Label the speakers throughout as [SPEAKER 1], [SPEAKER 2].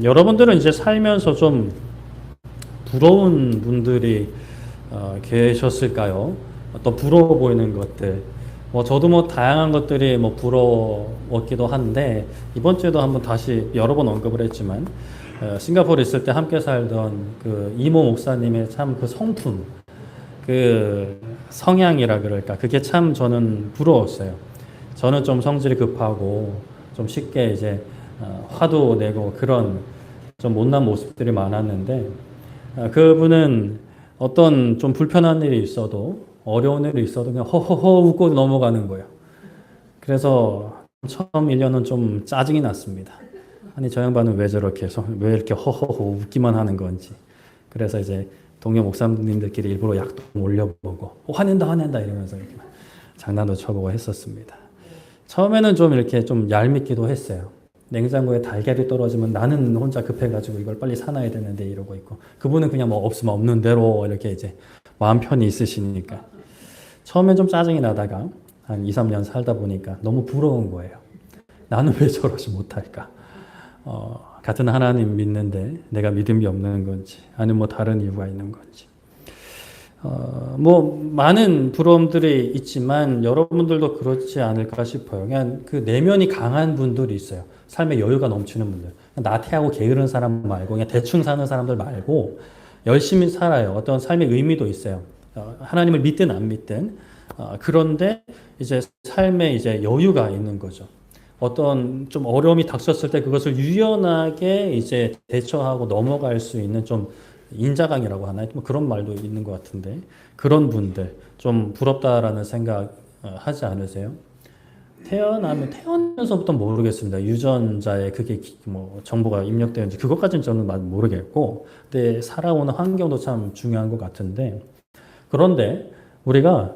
[SPEAKER 1] 여러분들은 이제 살면서 좀 부러운 분들이 계셨을까요? 어떤 부러워 보이는 것들. 저도 다양한 것들이 부러웠기도 한데, 이번 주에도 한번 다시 여러 번 언급을 했지만, 싱가포르에 있을 때 함께 살던 그 이모 목사님의 참 그 성품, 그 성향이라 그럴까, 그게 참 저는 부러웠어요. 저는 좀 성질이 급하고, 좀 쉽게 이제 화도 내고 그런 좀 못난 모습들이 많았는데, 그분은 어떤 좀 불편한 일이 있어도 어려운 일이 있어도 그냥 허허허 웃고 넘어가는 거예요. 그래서 처음 1년은 좀 짜증이 났습니다. 아니 저 양반은 왜 저렇게 해서 왜 이렇게 허허허 웃기만 하는 건지. 그래서 이제 동료 목사님들끼리 일부러 약도 올려보고 화낸다 이러면서 이렇게 장난도 쳐보고 했었습니다. 처음에는 좀 이렇게 좀 얄밉기도 했어요. 냉장고에 달걀이 떨어지면 나는 혼자 급해가지고 이걸 빨리 사놔야 되는데 이러고 있고, 그분은 그냥 없으면 없는 대로 이렇게 이제 마음 편히 있으시니까. 처음엔 좀 짜증이 나다가 한 2, 3년 살다 보니까 너무 부러운 거예요. 나는 왜 저러지 못할까? 같은 하나님 믿는데 내가 믿음이 없는 건지, 아니면 다른 이유가 있는 건지. 많은 부러움들이 있지만 여러분들도 그렇지 않을까 싶어요. 그냥 그 내면이 강한 분들이 있어요. 삶에 여유가 넘치는 분들. 나태하고 게으른 사람 말고, 그냥 대충 사는 사람들 말고, 열심히 살아요. 어떤 삶의 의미도 있어요. 하나님을 믿든 안 믿든. 그런데 이제 삶에 이제 여유가 있는 거죠. 어떤 좀 어려움이 닥쳤을 때 그것을 유연하게 이제 대처하고 넘어갈 수 있는 좀 인자강이라고 하나요? 그런 말도 있는 것 같은데, 그런 분들 좀 부럽다라는 생각 하지 않으세요? 태어나면서부터 모르겠습니다. 유전자에 그게 정보가 입력되는지 그것까지는 저는 모르겠고, 근데 살아오는 환경도 참 중요한 것 같은데, 그런데 우리가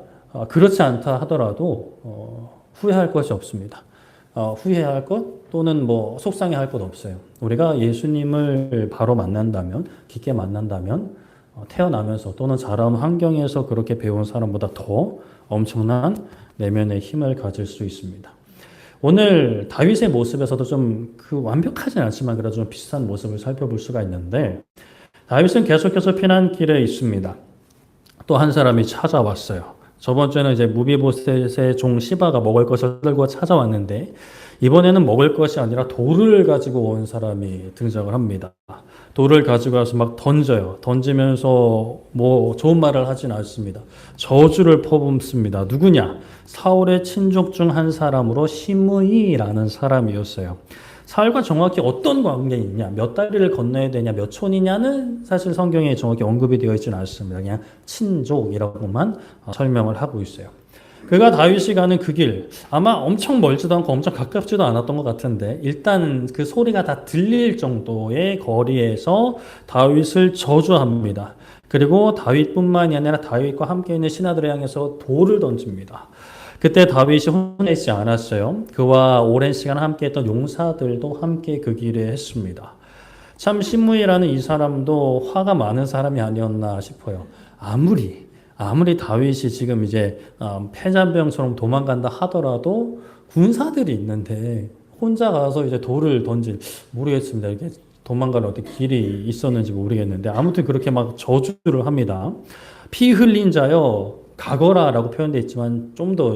[SPEAKER 1] 그렇지 않다 하더라도 후회할 것이 없습니다. 후회할 것 또는 속상해할 것 없어요. 우리가 예수님을 바로 만난다면, 깊게 만난다면, 태어나면서 또는 자라온 환경에서 그렇게 배운 사람보다 더 엄청난 내면의 힘을 가질 수 있습니다. 오늘 다윗의 모습에서도 좀 완벽하진 않지만 그래도 좀 비슷한 모습을 살펴볼 수가 있는데, 다윗은 계속해서 피난길에 있습니다. 또 한 사람이 찾아왔어요. 저번 주에는 이제 무비보셋의 종 시바가 먹을 것을 들고 찾아왔는데, 이번에는 먹을 것이 아니라 돌을 가지고 온 사람이 등장을 합니다. 돌을 가지고 와서 막 던져요. 던지면서 좋은 말을 하진 않습니다. 저주를 퍼붓습니다. 누구냐? 사울의 친족 중 한 사람으로 시므이라는 사람이었어요. 사울과 정확히 어떤 관계가 있냐, 몇 다리를 건너야 되냐, 몇 촌이냐는 사실 성경에 정확히 언급이 되어 있지는 않습니다. 그냥 친족이라고만 설명을 하고 있어요. 그가 다윗이 가는 그 길, 아마 엄청 멀지도 않고 엄청 가깝지도 않았던 것 같은데, 일단 그 소리가 다 들릴 정도의 거리에서 다윗을 저주합니다. 그리고 다윗뿐만이 아니라 다윗과 함께 있는 신하들을 향해서 돌을 던집니다. 그때 다윗이 혼자 있지 않았어요. 그와 오랜 시간 함께했던 용사들도 함께 그 길에 했습니다. 참 시므이라는 이 사람도 화가 많은 사람이 아니었나 싶어요. 아무리 다윗이 지금 이제 패잔병처럼 도망간다 하더라도 군사들이 있는데 혼자 가서 이제 돌을 모르겠습니다. 이렇게 도망가는 어떤 길이 있었는지 모르겠는데, 아무튼 그렇게 막 저주를 합니다. 피 흘린 자여 가거라라고 표현되어 있지만 좀 더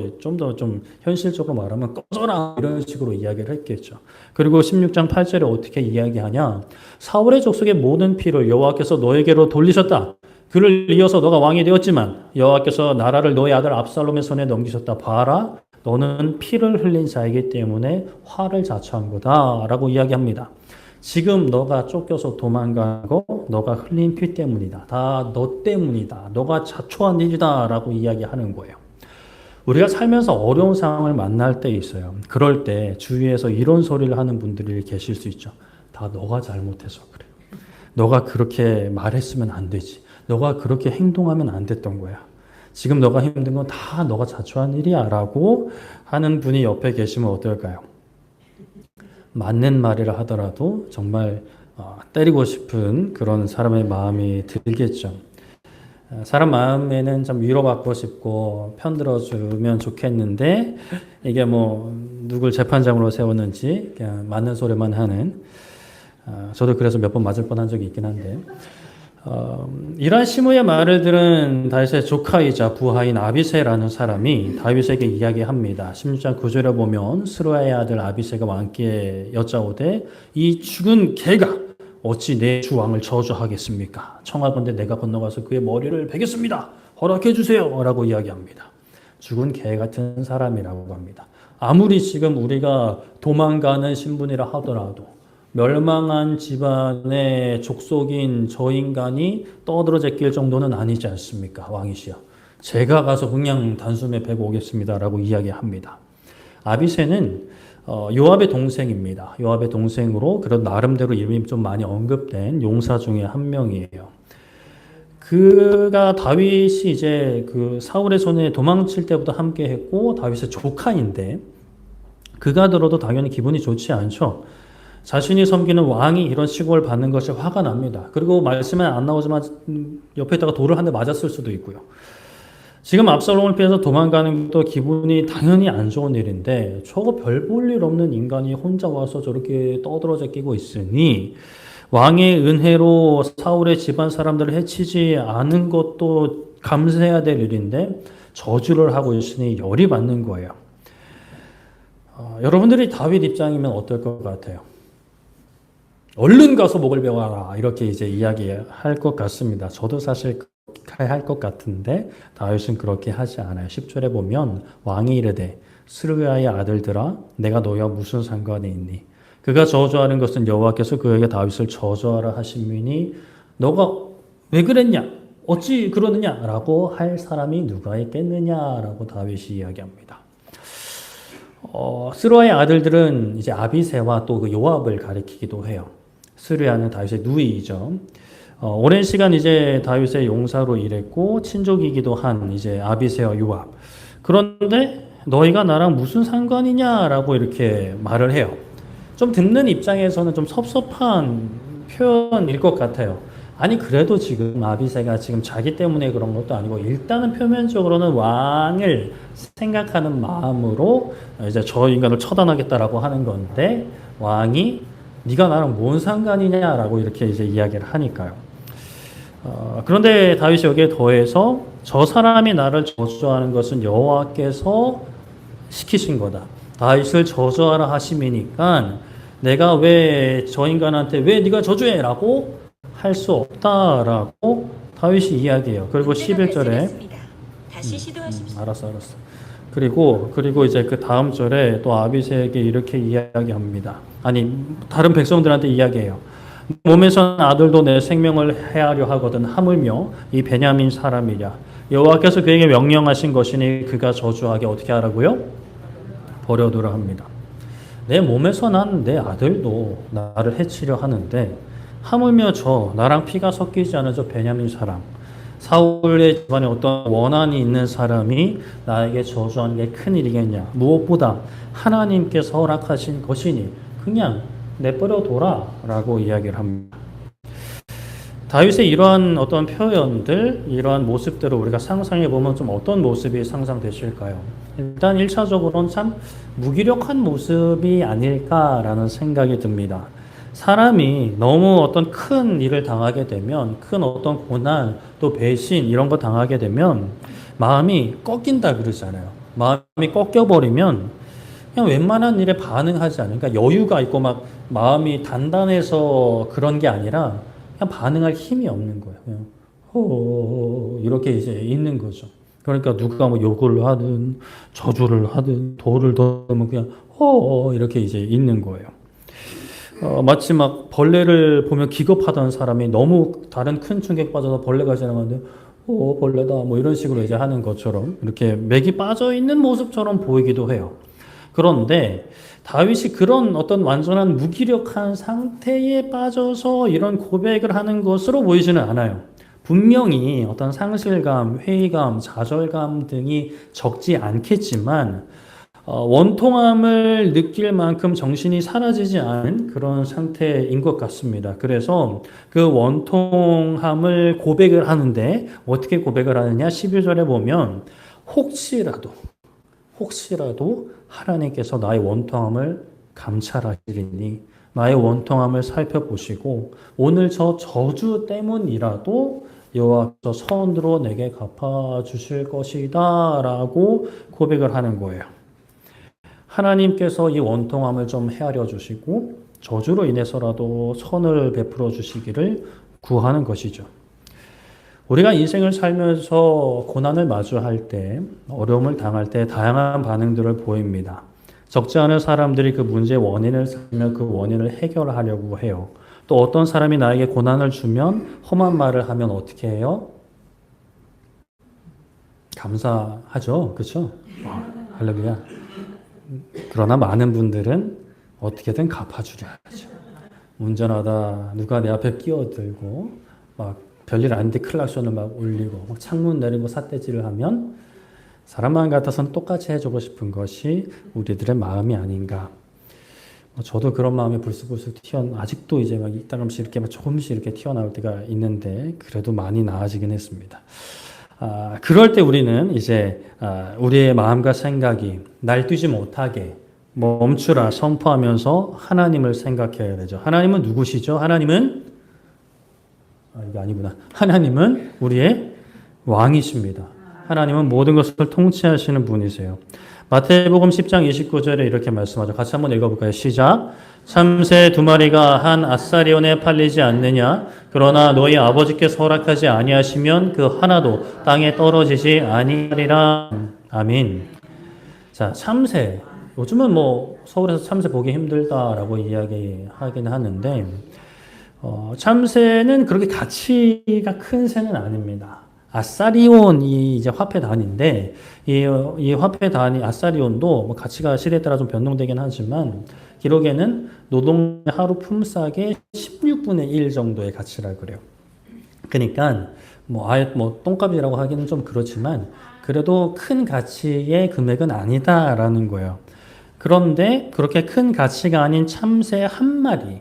[SPEAKER 1] 현실적으로 말하면 꺼져라 이런 식으로 이야기를 했겠죠. 그리고 16장 8절에 어떻게 이야기하냐? 사울의 족속의 모든 피를 여호와께서 너에게로 돌리셨다. 그를 이어서 너가 왕이 되었지만 여호와께서 나라를 너의 아들 압살롬의 손에 넘기셨다. 봐라, 너는 피를 흘린 자이기 때문에 화를 자초한 거다라고 이야기합니다. 지금 너가 쫓겨서 도망가고 너가 흘린 피 때문이다. 다 너 때문이다. 너가 자초한 일이다 라고 이야기하는 거예요. 우리가 살면서 어려운 상황을 만날 때 있어요. 그럴 때 주위에서 이런 소리를 하는 분들이 계실 수 있죠. 다 너가 잘못해서 그래. 너가 그렇게 말했으면 안 되지. 너가 그렇게 행동하면 안 됐던 거야. 지금 너가 힘든 건 다 너가 자초한 일이야 라고 하는 분이 옆에 계시면 어떨까요? 맞는 말이라 하더라도 정말 때리고 싶은 그런 사람의 마음이 들겠죠. 사람 마음에는 좀 위로받고 싶고 편들어주면 좋겠는데, 이게 누굴 재판장으로 세우는지 그냥 맞는 소리만 하는 저도 그래서 몇 번 맞을 뻔한 적이 있긴 한데 이러한 시므의 말을 들은 다윗의 조카이자 부하인 아비새라는 사람이 다윗에게 이야기합니다. 16장 9절에 보면 스루야의 아들 아비새가 왕께 여짜오되 이 죽은 개가 어찌 내 주 왕을 저주하겠습니까? 청하건대 내가 건너가서 그의 머리를 베겠습니다. 허락해 주세요. 라고 이야기합니다. 죽은 개 같은 사람이라고 합니다. 아무리 지금 우리가 도망가는 신분이라 하더라도 멸망한 집안의 족속인 저 인간이 떠들어 제낄 정도는 아니지 않습니까? 왕이시여. 제가 가서 그냥 단숨에 베고 오겠습니다라고 이야기합니다. 아비새는 요압의 동생입니다. 요압의 동생으로 그런 나름대로 이름이 좀 많이 언급된 용사 중에 한 명이에요. 그가 다윗이 이제 그 사울의 손에 도망칠 때부터 함께 했고 다윗의 조카인데 그가 들어도 당연히 기분이 좋지 않죠. 자신이 섬기는 왕이 이런 시고를 받는 것이 화가 납니다. 그리고 말씀에 안 나오지만 옆에다가 돌을 한 대 맞았을 수도 있고요. 지금 압살롬을 피해서 도망가는 것도 기분이 당연히 안 좋은 일인데 저거 별 볼 일 없는 인간이 혼자 와서 저렇게 떠들어 제끼고 있으니 왕의 은혜로 사울의 집안 사람들을 해치지 않은 것도 감사해야 될 일인데 저주를 하고 있으니 열이 받는 거예요. 여러분들이 다윗 입장이면 어떨 것 같아요? 얼른 가서 목을 베어라 이렇게 이제 이야기할 것 같습니다. 저도 사실 그렇게 할 것 같은데 다윗은 그렇게 하지 않아요. 10절에 보면 왕이 이르되 스루야의 아들들아 내가 너희와 무슨 상관이 있니? 그가 저주하는 것은 여호와께서 그에게 다윗을 저주하라 하심이니 너가 왜 그랬냐? 어찌 그러느냐? 라고 할 사람이 누가 있겠느냐라고 다윗이 이야기합니다. 스루야의 아들들은 이제 아비새와 또 그 요압을 가리키기도 해요. 스루야는 다윗의 누이이죠. 오랜 시간 이제 다윗의 용사로 일했고 친족이기도 한 이제 아비새와 요압. 그런데 너희가 나랑 무슨 상관이냐라고 이렇게 말을 해요. 좀 듣는 입장에서는 좀 섭섭한 표현일 것 같아요. 아니 그래도 지금 아비새가 지금 자기 때문에 그런 것도 아니고 일단은 표면적으로는 왕을 생각하는 마음으로 이제 저 인간을 처단하겠다라고 하는 건데 왕이 네가 나랑 뭔 상관이냐라고 이렇게 이제 이야기를 하니까요. 그런데 다윗이 여기에 더해서 저 사람이 나를 저주하는 것은 여호와께서 시키신 거다. 다윗을 저주하라 하심이니까 내가 왜 저 인간한테 왜 네가 저주해라고 할 수 없다라고 다윗이 이야기해요. 그리고 11절에
[SPEAKER 2] 다시 시도하십시오.
[SPEAKER 1] 알았어. 그리고 이제 그 다음 절에 또 아비새에게 이렇게 이야기합니다. 아니 다른 백성들한테 이야기해요. 몸에선 아들도 내 생명을 해하려 하거든 하물며 이 베냐민 사람이랴. 여호와께서 그에게 명령하신 것이니 그가 저주하게 어떻게 하라고요? 버려두라 합니다. 내 몸에서 난 내 아들도 나를 해치려 하는데 하물며 나랑 피가 섞이지 않은 저 베냐민 사람 사울의 집안에 어떤 원한이 있는 사람이 나에게 저주하는 게 큰일이겠냐. 무엇보다 하나님께서 허락하신 것이니 그냥 내버려둬라 라고 이야기를 합니다. 다윗의 이러한 어떤 표현들, 이러한 모습들을 우리가 상상해 보면 좀 어떤 모습이 상상되실까요? 일단 1차적으로는 참 무기력한 모습이 아닐까라는 생각이 듭니다. 사람이 너무 어떤 큰 일을 당하게 되면, 큰 어떤 고난, 또 배신 이런 거 당하게 되면 마음이 꺾인다 그러잖아요. 마음이 꺾여버리면 그냥 웬만한 일에 반응하지 않으니까 그러니까 여유가 있고 막 마음이 단단해서 그런 게 아니라 그냥 반응할 힘이 없는 거예요. 그냥 이렇게 이제 있는 거죠. 그러니까 누가 뭐 욕을 하든 저주를 하든 돌을 던면 그냥 이렇게 이제 있는 거예요. 마치 막 벌레를 보면 기겁하던 사람이 너무 다른 큰 충격 빠져서 벌레가 지나가는데 벌레다 뭐 이런 식으로 이제 하는 것처럼 이렇게 맥이 빠져 있는 모습처럼 보이기도 해요. 그런데 다윗이 그런 어떤 완전한 무기력한 상태에 빠져서 이런 고백을 하는 것으로 보이지는 않아요. 분명히 어떤 상실감, 회의감, 좌절감 등이 적지 않겠지만 원통함을 느낄 만큼 정신이 사라지지 않은 그런 상태인 것 같습니다. 그래서 그 원통함을 고백을 하는데 어떻게 고백을 하느냐? 11절에 보면 혹시라도 하나님께서 나의 원통함을 감찰하시리니 나의 원통함을 살펴보시고 오늘 저 저주 때문이라도 여호와께서 선으로 내게 갚아주실 것이다 라고 고백을 하는 거예요. 하나님께서 이 원통함을 좀 헤아려 주시고 저주로 인해서라도 선을 베풀어 주시기를 구하는 것이죠. 우리가 인생을 살면서 고난을 마주할 때, 어려움을 당할 때 다양한 반응들을 보입니다. 적지 않은 사람들이 그 문제의 원인을 찾으며 그 원인을 해결하려고 해요. 또 어떤 사람이 나에게 고난을 주면 험한 말을 하면 어떻게 해요? 감사하죠. 그렇죠? 할렐루야. 그러나 많은 분들은 어떻게든 갚아주려하죠. 운전하다 누가 내 앞에 끼어들고 막 별일 아닌데 클락션을 막 울리고 막 창문 내리고 삿대질을 하면 사람 마음 같아서는 똑같이 해주고 싶은 것이 우리들의 마음이 아닌가. 저도 그런 마음이 불쑥불쑥 아직도 이제 막 이따금씩 이렇게 막 조금씩 이렇게 튀어나올 때가 있는데 그래도 많이 나아지긴 했습니다. 그럴 때 우리는 이제 우리의 마음과 생각이 날뛰지 못하게 멈추라 선포하면서 하나님을 생각해야 되죠. 하나님은 누구시죠? 하나님은 이게 아니구나. 하나님은 우리의 왕이십니다. 하나님은 모든 것을 통치하시는 분이세요. 마태복음 10장 29절에 이렇게 말씀하죠. 같이 한번 읽어볼까요? 시작. 참새 두 마리가 한 아사리온에 팔리지 않느냐? 그러나 너희 아버지께서 허락하지 아니하시면 그 하나도 땅에 떨어지지 아니하리라. 아멘. 자, 참새. 요즘은 뭐 서울에서 참새 보기 힘들다라고 이야기하긴 하는데 참새는 그렇게 가치가 큰 새는 아닙니다. 아사리온이 이제 화폐 단위인데 이 화폐 단위 아사리온도 뭐 가치가 시대에 따라 좀 변동되긴 하지만 기록에는 노동 하루 품삯의 16분의 1 정도의 가치라 그래요. 그러니까 뭐 아예 뭐 똥값이라고 하기는 좀 그렇지만 그래도 큰 가치의 금액은 아니다라는 거예요. 그런데 그렇게 큰 가치가 아닌 참새 한 마리,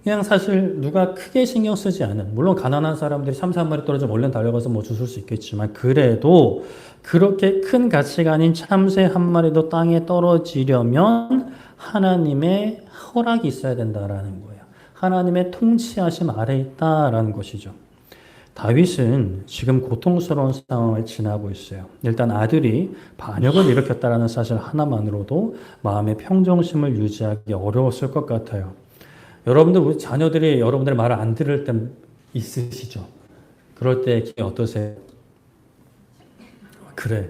[SPEAKER 1] 그냥 사실 누가 크게 신경 쓰지 않은, 물론 가난한 사람들이 참새 한 마리 떨어지면 얼른 달려가서 뭐 주술 수 있겠지만 그래도 그렇게 큰 가치가 아닌 참새 한 마리도 땅에 떨어지려면 하나님의 허락이 있어야 된다라는 거예요. 하나님의 통치하심 아래 있다라는 것이죠. 다윗은 지금 고통스러운 상황을 지나고 있어요. 일단 아들이 반역을 일으켰다라는 사실 하나만으로도 마음의 평정심을 유지하기 어려웠을 것 같아요. 여러분들, 우리 자녀들이 여러분들의 말을 안 들을 때 있으시죠? 그럴 때 기분이 어떠세요? 그래,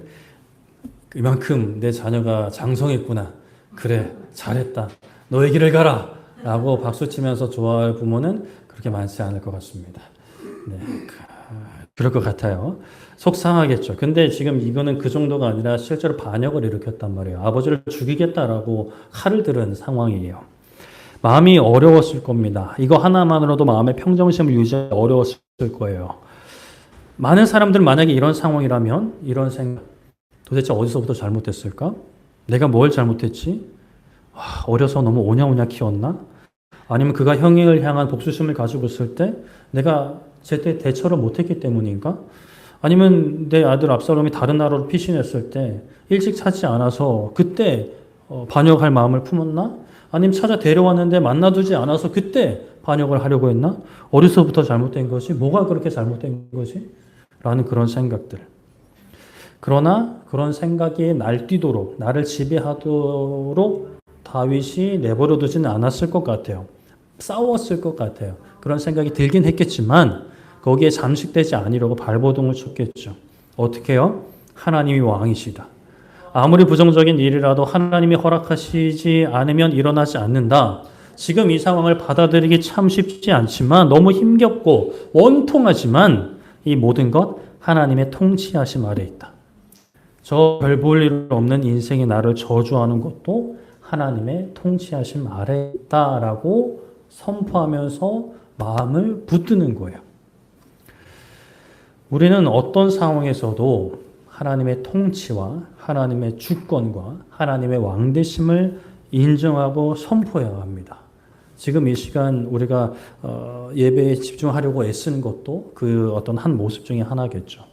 [SPEAKER 1] 이만큼 내 자녀가 장성했구나. 그래, 잘했다. 너의 길을 가라. 라고 박수치면서 좋아할 부모는 그렇게 많지 않을 것 같습니다. 네, 그럴 것 같아요. 속상하겠죠. 근데 지금 이거는 그 정도가 아니라 실제로 반역을 일으켰단 말이에요. 아버지를 죽이겠다라고 칼을 들은 상황이에요. 마음이 어려웠을 겁니다. 이거 하나만으로도 마음의 평정심을 유지하기 어려웠을 거예요. 많은 사람들 만약에 이런 상황이라면 이런 생각, 도대체 어디서부터 잘못됐을까? 내가 뭘 잘못했지? 어려서 너무 오냐오냐 키웠나? 아니면 그가 형을 향한 복수심을 가지고 있을 때 내가 제때 대처를 못했기 때문인가? 아니면 내 아들 압살롬이 다른 나라로 피신했을 때 일찍 찾지 않아서 그때 반역할 마음을 품었나? 아니면 찾아 데려왔는데 만나두지 않아서 그때 반역을 하려고 했나? 어디서부터 잘못된 것이? 뭐가 그렇게 잘못된 것이? 라는 그런 생각들. 그러나 그런 생각이 날뛰도록, 나를 지배하도록 다윗이 내버려 두지는 않았을 것 같아요. 싸웠을 것 같아요. 그런 생각이 들긴 했겠지만 거기에 잠식되지 아니려고 발버둥을 쳤겠죠. 어떻게 해요? 하나님이 왕이시다. 아무리 부정적인 일이라도 하나님이 허락하시지 않으면 일어나지 않는다. 지금 이 상황을 받아들이기 참 쉽지 않지만 너무 힘겹고 원통하지만 이 모든 것 하나님의 통치하심 아래 있다. 저 별 볼 일 없는 인생이 나를 저주하는 것도 하나님의 통치하심 아래 있다라고 선포하면서 마음을 붙드는 거예요. 우리는 어떤 상황에서도 하나님의 통치와 하나님의 주권과 하나님의 왕되심을 인정하고 선포해야 합니다. 지금 이 시간 우리가 예배에 집중하려고 애쓰는 것도 그 어떤 한 모습 중에 하나겠죠.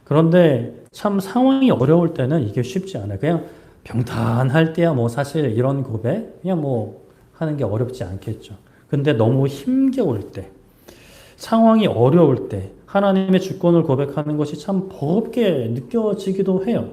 [SPEAKER 1] 그런데 참 상황이 어려울 때는 이게 쉽지 않아요. 그냥 평탄할 때야 뭐 사실 이런 고백 그냥 뭐 하는 게 어렵지 않겠죠. 근데 너무 힘겨울 때, 상황이 어려울 때 하나님의 주권을 고백하는 것이 참 버겁게 느껴지기도 해요.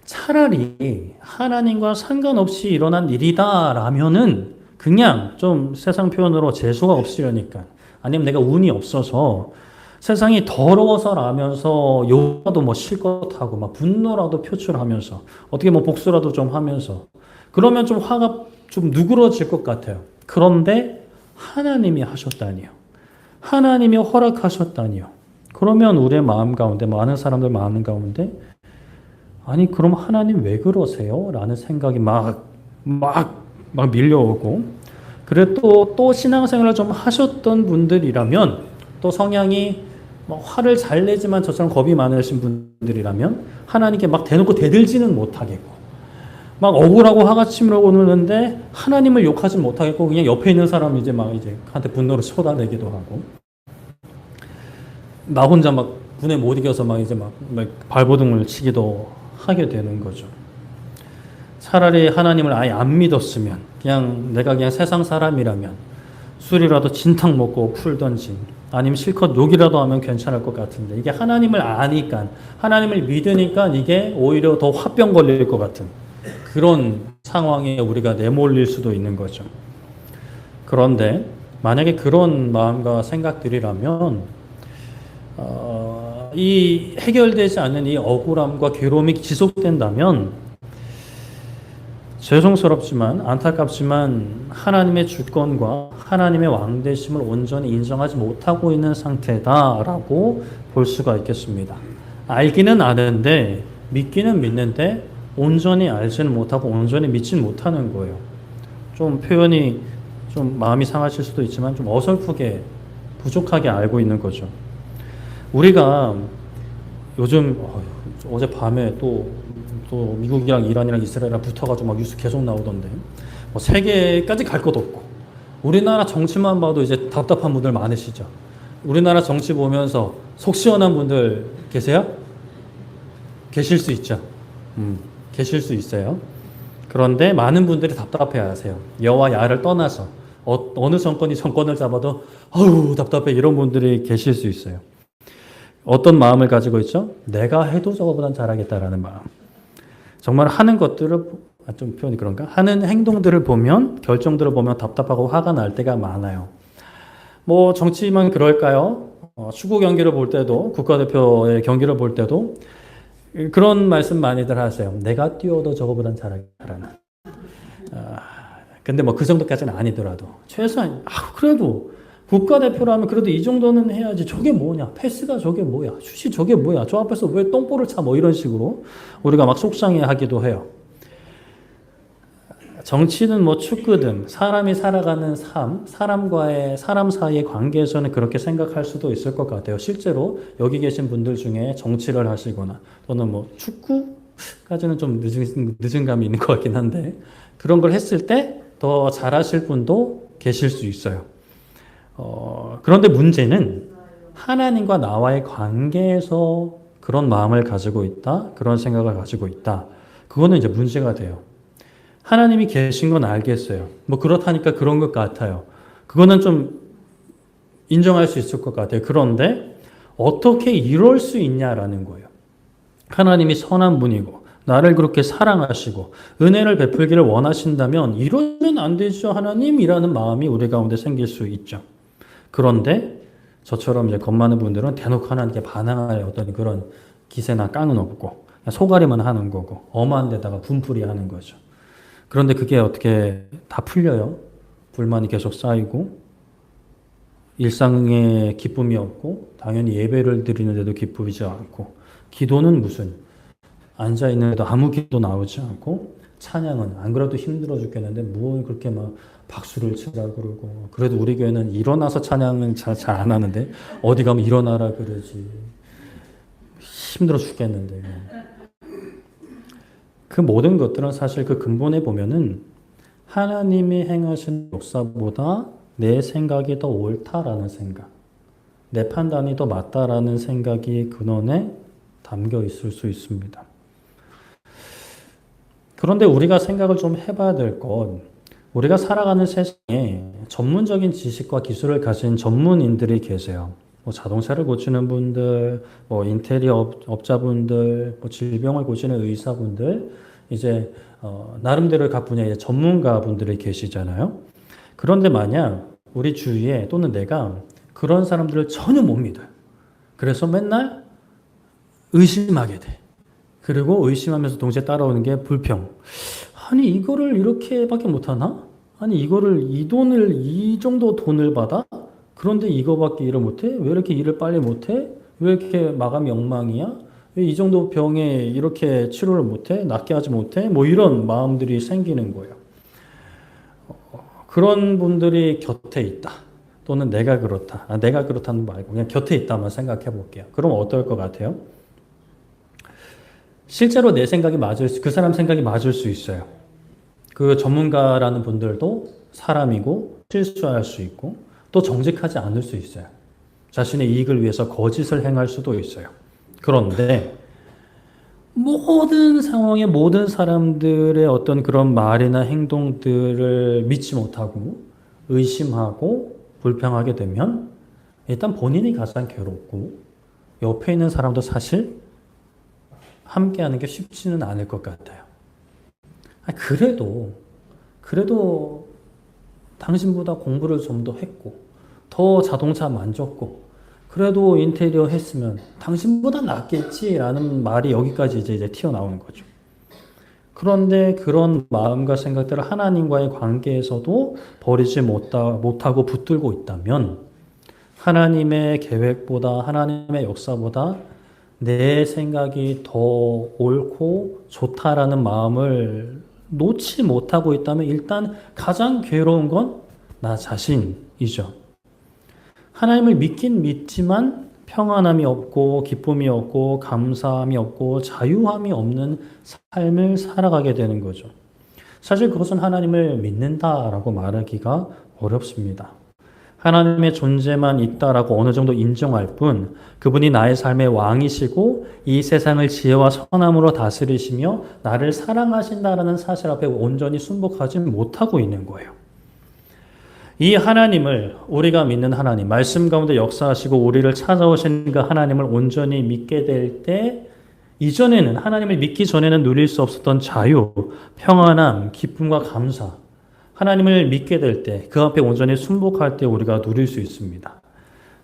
[SPEAKER 1] 차라리 하나님과 상관없이 일어난 일이다라면은 그냥 좀 세상 표현으로 재수가 없으려니까 아니면 내가 운이 없어서 세상이 더러워서라면서 욕도 뭐 실컷 하고 막 분노라도 표출하면서 어떻게 뭐 복수라도 좀 하면서 그러면 좀 화가 좀 누그러질 것 같아요. 그런데 하나님이 하셨다니요. 하나님이 허락하셨다니요. 그러면 우리의 마음 가운데 많은 사람들 마음 가운데 아니 그럼 하나님 왜 그러세요? 라는 생각이 막 밀려오고 그래 또 신앙생활을 좀 하셨던 분들이라면 또 성향이 뭐 화를 잘 내지만 저처럼 겁이 많으신 분들이라면 하나님께 막 대놓고 대들지는 못하겠고 막 억울하고 화가 치밀어오는데 하나님을 욕하지 못하겠고 그냥 옆에 있는 사람 이제 한테 분노를 쏟아내기도 하고 나 혼자 막 분에 못 이겨서 막 발버둥을 치기도 하게 되는 거죠. 차라리 하나님을 아예 안 믿었으면 내가 그냥 세상 사람이라면 술이라도 진탕 먹고 풀던지 아니면 실컷 욕이라도 하면 괜찮을 것 같은데 이게 하나님을 아니까 하나님을 믿으니까 이게 오히려 더 화병 걸릴 것 같은 그런 상황에 우리가 내몰릴 수도 있는 거죠. 그런데 만약에 그런 마음과 생각들이라면 이 해결되지 않는 이 억울함과 괴로움이 지속된다면 죄송스럽지만 안타깝지만 하나님의 주권과 하나님의 왕되심을 온전히 인정하지 못하고 있는 상태다라고 볼 수가 있겠습니다. 알기는 아는데 믿기는 믿는데 온전히 알지는 못하고 온전히 믿지는 못하는 거예요. 좀 표현이 좀 마음이 상하실 수도 있지만 좀 어설프게 부족하게 알고 있는 거죠. 우리가 요즘 어젯밤에 또 미국이랑 이란이랑 이스라엘이랑 붙어가지고 막 뉴스 계속 나오던데 뭐 세계까지 갈 것도 없고 우리나라 정치만 봐도 이제 답답한 분들 많으시죠. 우리나라 정치 보면서 속 시원한 분들 계세요? 계실 수 있죠. 계실 수 있어요. 그런데 많은 분들이 답답해하세요. 여와 야를 떠나서 어느 정권이 정권을 잡아도 아우 답답해 이런 분들이 계실 수 있어요. 어떤 마음을 가지고 있죠? 내가 해도 저거보단 잘하겠다라는 마음. 정말 하는 것들을 좀 표현이 그런가? 하는 행동들을 보면 결정들을 보면 답답하고 화가 날 때가 많아요. 뭐 정치만 그럴까요? 축구 경기를 볼 때도 국가대표의 경기를 볼 때도 그런 말씀 많이들 하세요. 내가 뛰어도 저거보단 잘하겠다라는. 근데 뭐 그 정도까지는 아니더라도 최소한 그래도 국가대표라면 그래도 이 정도는 해야지. 저게 뭐냐? 패스가 저게 뭐야? 슛이 저게 뭐야? 저 앞에서 왜 똥볼을 차? 뭐 이런 식으로 우리가 막 속상해하기도 해요. 정치든 뭐 축구든 사람이 살아가는 삶, 사람 사이의 관계에서는 그렇게 생각할 수도 있을 것 같아요. 실제로 여기 계신 분들 중에 정치를 하시거나 또는 뭐 축구까지는 좀 늦은 감이 있는 것 같긴 한데 그런 걸 했을 때 더 잘하실 분도 계실 수 있어요. 그런데 문제는 하나님과 나와의 관계에서 그런 마음을 가지고 있다, 그런 생각을 가지고 있다. 그거는 이제 문제가 돼요. 하나님이 계신 건 알겠어요. 뭐 그렇다니까 그런 것 같아요. 그거는 좀 인정할 수 있을 것 같아요. 그런데 어떻게 이럴 수 있냐라는 거예요. 하나님이 선한 분이고 나를 그렇게 사랑하시고 은혜를 베풀기를 원하신다면 이러면 안 되죠 하나님이라는 마음이 우리 가운데 생길 수 있죠. 그런데 저처럼 이제 겁 많은 분들은 대놓고 하나님께 반항할 어떤 그런 기세나 깡은 없고 소가리만 하는 거고 엄한 데다가 분풀이 하는 거죠. 그런데 그게 어떻게 다 풀려요? 불만이 계속 쌓이고 일상에 기쁨이 없고 당연히 예배를 드리는데도 기쁘지 않고 기도는 무슨 앉아있는데도 아무 기도 나오지 않고 찬양은 안 그래도 힘들어 죽겠는데 뭘 그렇게 막 박수를 치라 그러고 그래도 우리 교회는 일어나서 찬양은 잘 안 하는데 어디 가면 일어나라 그러지 힘들어 죽겠는데 그 모든 것들은 사실 그 근본에 보면은 하나님이 행하신 역사보다 내 생각이 더 옳다라는 생각 내 판단이 더 맞다라는 생각이 근원에 담겨 있을 수 있습니다. 그런데 우리가 생각을 좀 해봐야 될 건 우리가 살아가는 세상에 전문적인 지식과 기술을 가진 전문인들이 계세요. 뭐 자동차를 고치는 분들, 뭐 인테리어 업자분들, 뭐 질병을 고치는 의사분들, 이제 나름대로 각 분야의 전문가분들이 계시잖아요. 그런데 만약 우리 주위에 또는 내가 그런 사람들을 전혀 못 믿어요. 그래서 맨날 의심하게 돼. 그리고 의심하면서 동시에 따라오는 게 불평. 아니 이거를 이렇게밖에 못하나? 아니 이거를 이 정도 돈을 받아? 그런데 이거밖에 일을 못해? 왜 이렇게 일을 빨리 못해? 왜 이렇게 마감이 엉망이야? 왜 이 정도 병에 이렇게 치료를 못해? 낫게 하지 못해? 뭐 이런 마음들이 생기는 거예요. 그런 분들이 곁에 있다. 또는 내가 그렇다. 내가 그렇다는 거 말고 그냥 곁에 있다만 생각해 볼게요. 그럼 어떨 것 같아요? 실제로 내 생각이 그 사람 생각이 맞을 수 있어요. 그 전문가라는 분들도 사람이고 실수할 수 있고 또 정직하지 않을 수 있어요. 자신의 이익을 위해서 거짓을 행할 수도 있어요. 그런데 모든 상황에 모든 사람들의 어떤 그런 말이나 행동들을 믿지 못하고 의심하고 불평하게 되면 일단 본인이 가장 괴롭고 옆에 있는 사람도 사실 함께하는 게 쉽지는 않을 것 같아요. 그래도 당신보다 공부를 좀 더 했고 더 자동차 만졌고 그래도 인테리어 했으면 당신보다 낫겠지라는 말이 여기까지 이제 튀어나오는 거죠. 그런데 그런 마음과 생각들을 하나님과의 관계에서도 버리지 못하고 붙들고 있다면 하나님의 계획보다 하나님의 역사보다 내 생각이 더 옳고 좋다라는 마음을 놓지 못하고 있다면 일단 가장 괴로운 건 나 자신이죠. 하나님을 믿긴 믿지만 평안함이 없고 기쁨이 없고 감사함이 없고 자유함이 없는 삶을 살아가게 되는 거죠. 사실 그것은 하나님을 믿는다라고 말하기가 어렵습니다. 하나님의 존재만 있다라고 어느 정도 인정할 뿐 그분이 나의 삶의 왕이시고 이 세상을 지혜와 선함으로 다스리시며 나를 사랑하신다라는 사실 앞에 온전히 순복하지 못하고 있는 거예요. 이 하나님을 우리가 믿는 하나님, 말씀 가운데 역사하시고 우리를 찾아오신 그 하나님을 온전히 믿게 될 때 이전에는 하나님을 믿기 전에는 누릴 수 없었던 자유, 평안함, 기쁨과 감사 하나님을 믿게 될 때 그 앞에 온전히 순복할 때 우리가 누릴 수 있습니다.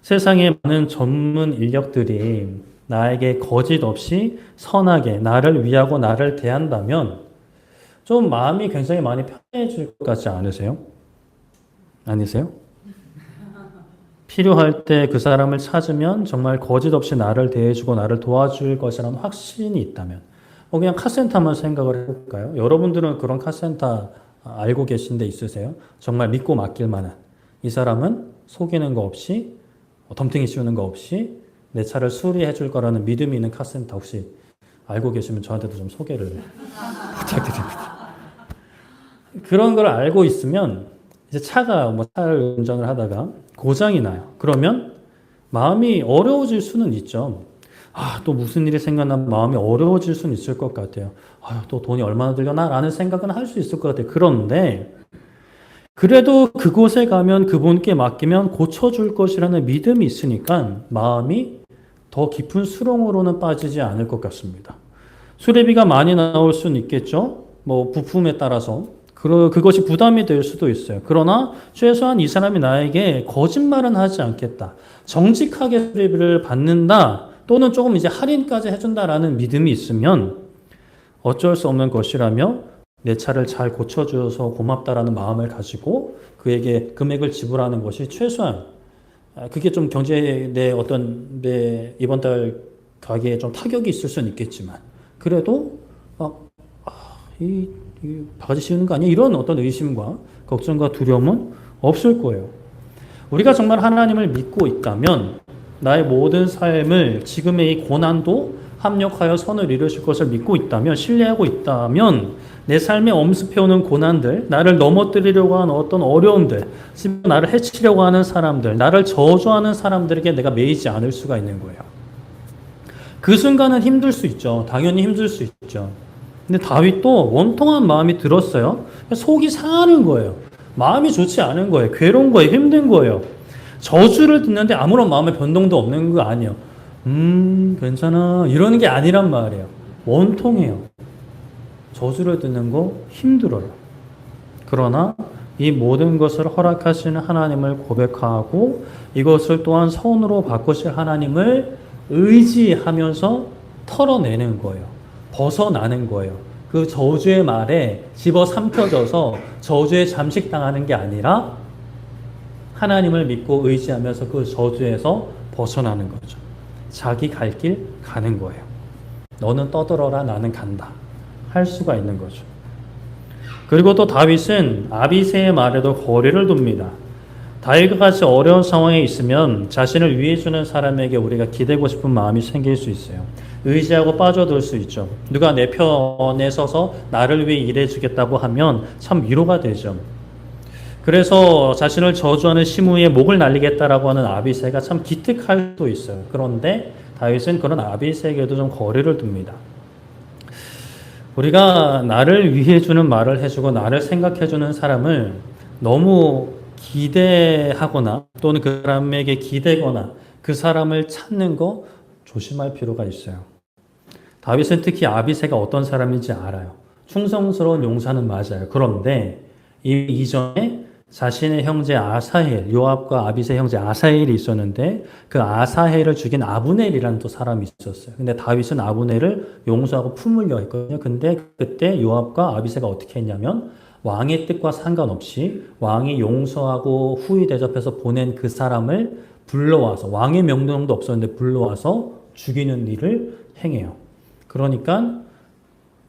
[SPEAKER 1] 세상에 많은 전문 인력들이 나에게 거짓 없이 선하게 나를 위하고 나를 대한다면 좀 마음이 굉장히 많이 편해질 것 같지 않으세요? 아니세요? 필요할 때 그 사람을 찾으면 정말 거짓 없이 나를 대해주고 나를 도와줄 것이라는 확신이 있다면 그냥 카센터만 생각을 해볼까요? 여러분들은 그런 카센터 알고 계신 데 있으세요? 정말 믿고 맡길 만한 이 사람은 속이는 거 없이 덤탱이 씌우는 거 없이 내 차를 수리해 줄 거라는 믿음이 있는 카센터 혹시 알고 계시면 저한테도 좀 소개를 부탁드립니다. 그런 걸 알고 있으면 이제 차를 운전을 하다가 고장이 나요. 그러면 마음이 어려워질 수는 있죠. 또 무슨 일이 생겨나면 마음이 어려워질 수는 있을 것 같아요. 또 돈이 얼마나 들려나? 라는 생각은 할 수 있을 것 같아요. 그런데 그래도 그곳에 가면 그분께 맡기면 고쳐줄 것이라는 믿음이 있으니까 마음이 더 깊은 수렁으로는 빠지지 않을 것 같습니다. 수리비가 많이 나올 수는 있겠죠. 부품에 따라서. 그것이 부담이 될 수도 있어요. 그러나 최소한 이 사람이 나에게 거짓말은 하지 않겠다. 정직하게 수리비를 받는다. 또는 조금 이제 할인까지 해준다라는 믿음이 있으면 어쩔 수 없는 것이라며 내 차를 잘 고쳐줘서 고맙다라는 마음을 가지고 그에게 금액을 지불하는 것이 최소한 그게 좀 경제에 내 이번 달 가게에 좀 타격이 있을 수는 있겠지만 그래도 이 바가지 씌우는 거 아니야? 이런 어떤 의심과 걱정과 두려움은 없을 거예요. 우리가 정말 하나님을 믿고 있다면 나의 모든 삶을 지금의 이 고난도 합력하여 선을 이루실 것을 믿고 있다면 신뢰하고 있다면 내 삶에 엄습해오는 고난들, 나를 넘어뜨리려고 하는 어떤 어려움들, 나를 해치려고 하는 사람들, 나를 저주하는 사람들에게 내가 매이지 않을 수가 있는 거예요. 그 순간은 힘들 수 있죠. 당연히 힘들 수 있죠. 근데 다윗도 원통한 마음이 들었어요. 속이 상하는 거예요. 마음이 좋지 않은 거예요. 괴로운 거예요. 힘든 거예요. 저주를 듣는데 아무런 마음의 변동도 없는 거 아니에요. 괜찮아. 이러는 게 아니란 말이에요. 원통해요. 저주를 듣는 거 힘들어요. 그러나 이 모든 것을 허락하시는 하나님을 고백하고 이것을 또한 선으로 바꾸실 하나님을 의지하면서 털어내는 거예요. 벗어나는 거예요. 그 저주의 말에 집어삼켜져서 저주에 잠식당하는 게 아니라 하나님을 믿고 의지하면서 그 저주에서 벗어나는 거죠. 자기 갈 길 가는 거예요. 너는 떠들어라, 나는 간다. 할 수가 있는 거죠. 그리고 또 다윗은 아비새의 말에도 거리를 둡니다. 다윗과 같이 어려운 상황에 있으면 자신을 위해주는 사람에게 우리가 기대고 싶은 마음이 생길 수 있어요. 의지하고 빠져들 수 있죠. 누가 내 편에 서서 나를 위해 일해주겠다고 하면 참 위로가 되죠. 그래서 자신을 저주하는 시므이의 목을 날리겠다라고 하는 아비새가 참 기특할 수도 있어요. 그런데 다윗은 그런 아비새에게도 좀 거리를 둡니다. 우리가 나를 위해주는 말을 해주고 나를 생각해주는 사람을 너무 기대하거나 또는 그 사람에게 기대거나 그 사람을 찾는 거 조심할 필요가 있어요. 다윗은 특히 아비새가 어떤 사람인지 알아요. 충성스러운 용사는 맞아요. 그런데 이전에 자신의 형제 아사헬, 요압과 아비새 형제 아사헬이 있었는데 그 아사헬을 죽인 아브넬이라는 또 사람이 있었어요. 근데 다윗은 아브넬을 용서하고 품으려 했거든요. 근데 그때 요압과 아비새가 어떻게 했냐면 왕의 뜻과 상관없이 왕이 용서하고 후히 대접해서 보낸 그 사람을 불러와서 왕의 명령도 없었는데 불러와서 죽이는 일을 행해요. 그러니까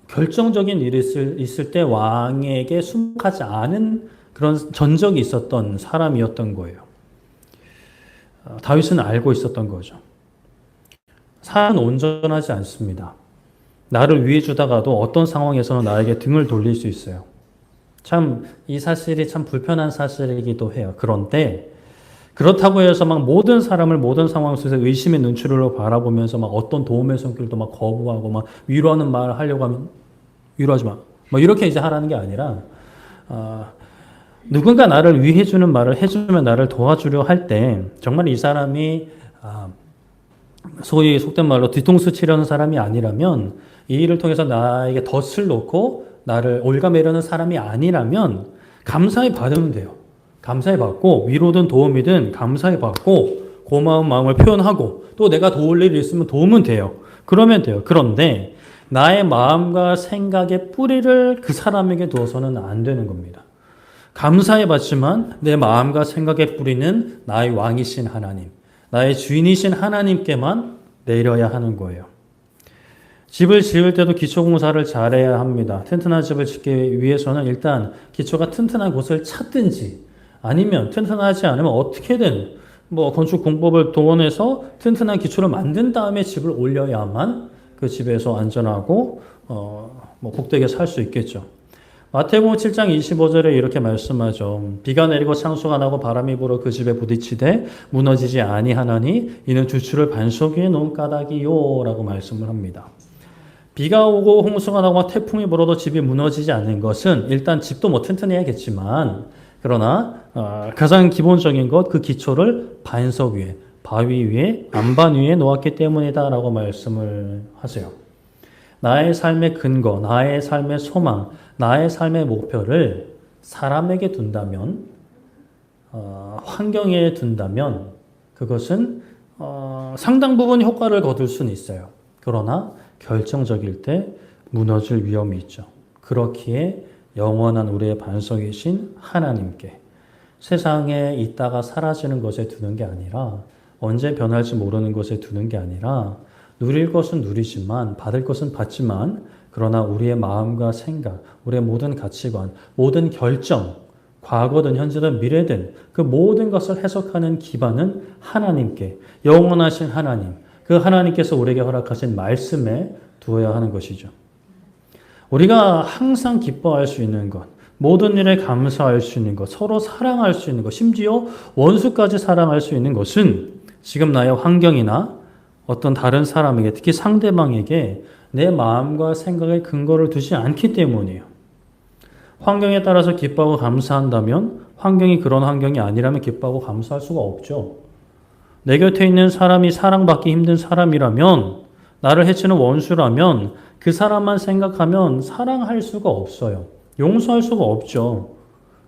[SPEAKER 1] 결정적인 일이 있을 때 왕에게 순복하지 않은 그런 전적이 있었던 사람이었던 거예요. 다윗은 알고 있었던 거죠. 사람은 온전하지 않습니다. 나를 위해 주다가도 어떤 상황에서는 나에게 등을 돌릴 수 있어요. 참 이 사실이 참 불편한 사실이기도 해요. 그런데 그렇다고 해서 막 모든 사람을 모든 상황 속에서 의심의 눈초리로 바라보면서 막 어떤 도움의 손길도 막 거부하고 막 위로하는 말을 하려고 하면 위로하지 마. 뭐 이렇게 이제 하라는 게 아니라 누군가 나를 위해 주는 말을 해주면 나를 도와주려 할 때 정말 이 사람이 소위 속된 말로 뒤통수 치려는 사람이 아니라면 이 일을 통해서 나에게 덫을 놓고 나를 올가매려는 사람이 아니라면 감사히 받으면 돼요. 감사히 받고 위로든 도움이든 감사히 받고 고마운 마음을 표현하고 또 내가 도울 일이 있으면 도우면 돼요. 그러면 돼요. 그런데 나의 마음과 생각의 뿌리를 그 사람에게 두어서는 안 되는 겁니다. 감사해 받지만 내 마음과 생각의 뿌리는 나의 왕이신 하나님, 나의 주인이신 하나님께만 내려야 하는 거예요. 집을 지을 때도 기초공사를 잘해야 합니다. 튼튼한 집을 짓기 위해서는 일단 기초가 튼튼한 곳을 찾든지 아니면 튼튼하지 않으면 어떻게든 건축 공법을 동원해서 튼튼한 기초를 만든 다음에 집을 올려야만 그 집에서 안전하고 복되게 살 수 있겠죠. 마태복음 7장 25절에 이렇게 말씀하죠. 비가 내리고 창수가 나고 바람이 불어 그 집에 부딪히되 무너지지 아니하나니 이는 주추를 반석 위에 놓은 까닭이요 라고 말씀을 합니다. 비가 오고 홍수가 나고 태풍이 불어도 집이 무너지지 않는 것은 일단 집도 튼튼해야겠지만 그러나 가장 기본적인 것 그 기초를 반석 위에 바위 위에 안반 위에 놓았기 때문이다 라고 말씀을 하세요. 나의 삶의 근거, 나의 삶의 소망, 나의 삶의 목표를 사람에게 둔다면, 환경에 둔다면 그것은 상당 부분 효과를 거둘 수는 있어요. 그러나 결정적일 때 무너질 위험이 있죠. 그렇기에 영원한 우리의 반석이신 하나님께 세상에 있다가 사라지는 것에 두는 게 아니라 언제 변할지 모르는 것에 두는 게 아니라 누릴 것은 누리지만 받을 것은 받지만 그러나 우리의 마음과 생각, 우리의 모든 가치관, 모든 결정, 과거든 현재든 미래든 그 모든 것을 해석하는 기반은 하나님께, 영원하신 하나님, 그 하나님께서 우리에게 허락하신 말씀에 두어야 하는 것이죠. 우리가 항상 기뻐할 수 있는 것, 모든 일에 감사할 수 있는 것, 서로 사랑할 수 있는 것, 심지어 원수까지 사랑할 수 있는 것은 지금 나의 환경이나 어떤 다른 사람에게, 특히 상대방에게 내 마음과 생각에 근거를 두지 않기 때문이에요. 환경에 따라서 기뻐하고 감사한다면 환경이 그런 환경이 아니라면 기뻐하고 감사할 수가 없죠. 내 곁에 있는 사람이 사랑받기 힘든 사람이라면, 나를 해치는 원수라면 그 사람만 생각하면 사랑할 수가 없어요. 용서할 수가 없죠.